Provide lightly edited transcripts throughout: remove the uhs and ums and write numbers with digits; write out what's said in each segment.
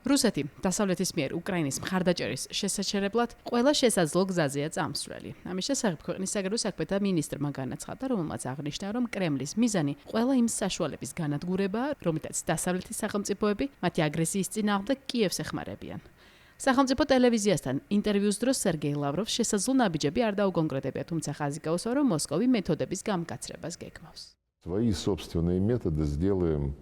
რუსეთი დასავლეთის მიერ უკრაინის მხარდაჭერის შესაჩერებლად ყველა შესაძლო გზაზეა წამსვლელი. ამის შესახებ ქვეყნის საგარეო საქმეთა მინისტრმა განაცხადა, რომელმაც აღნიშნა, რომ კრემლის მიზანი ყველა იმ საშუალების განადგურებაა, რომლითაც დასავლეთის სახელმწიფოები მათი აგრესიის წინააღმდეგ კიევს ეხმარებიან. სახელმწიფო ტელევიზიასთან ინტერვიუს დროს სერგეი ლავროვს შესაძლო ნაბიჯები არ დაუგონგრედებია, თუმცა ხაზი გაუსვა, რომ მოსკოვი მეთოდების გამკაცრებას გეგმავს. Свои собственные методы сделаем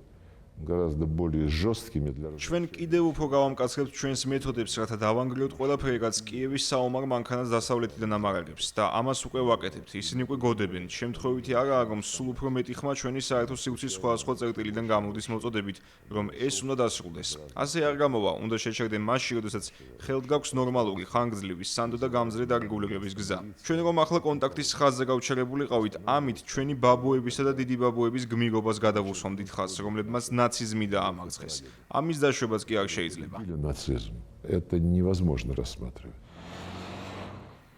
гораздо более жесткими для России. ჩვენ კიდევ უფრო გავამკაცრებთ ჩვენს მეთოდებს, რათა დავანგრიოთ ყველაფერი, რაც კიევის საომარ მანქანას დასავლეთიდან ამარაგებს და ამას უკვე ვაკეთებთ. ისინი უკვე გოდებენ. შემთხვევითი არაა, რომ სულ უფრო მეტი ხმა ჩვენი საერთო სივრცის სხვადასხვა წერტილიდან გამოდის მოწოდებით, რომ ეს უნდა დასრულდეს. ასე არ გამოვა, უნდა შეჩერდე მასში, როდესაც ხელთ გაქვს ნორმალური, ხანგრძლივი, სანდო და გამძლე დარეგულირების გზა. ჩვენ რომ ახლა კონტაქტის ხაზზე გავჩერებულიყავით, ამით ჩვენი ბაბუებისა და დიდი ბაბუების გმირობას გადავუსვამდით ხაზს, რომლებმაც ნაციზმი დაამარცხეს. ამის დაშვებაც კი არ შეიძლება. Нацизм. Это невозможно рассматривать.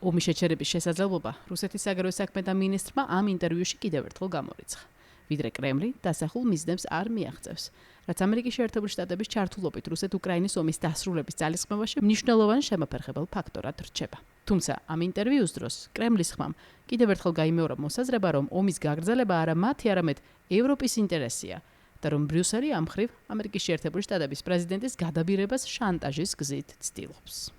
ომის შეჩერების შესაძლებლობა რუსეთის საგარეო საქმეთა მინისტრმა ამ ინტერვიუში კიდევ ერთხელ გამორიცხა. ვიდრე კრემლი დასახულ მიზნებს არ მიაღწევს, რაც ამერიკის შეერთებული შტატების ჩართულობით რუსეთ-უკრაინის ომის დასრულების ძალისხმევაში მნიშვნელოვან შემოფერხებელ ფაქტორად რჩება. თუმცა ამ ინტერვიუს დროს კრემლის ხმამ კიდევ ერთხელ გაიმეორა მოსაზრება, რომ ომის გაგრძელება არა მათი, არამედ ევროპის ინტერესია. და რომ ბრიუსელი ამ მხრივ ამერიკის შეერთებული შტატების პრეზიდენტის გადაბირებას შანტაჟის გზით ცდილობს.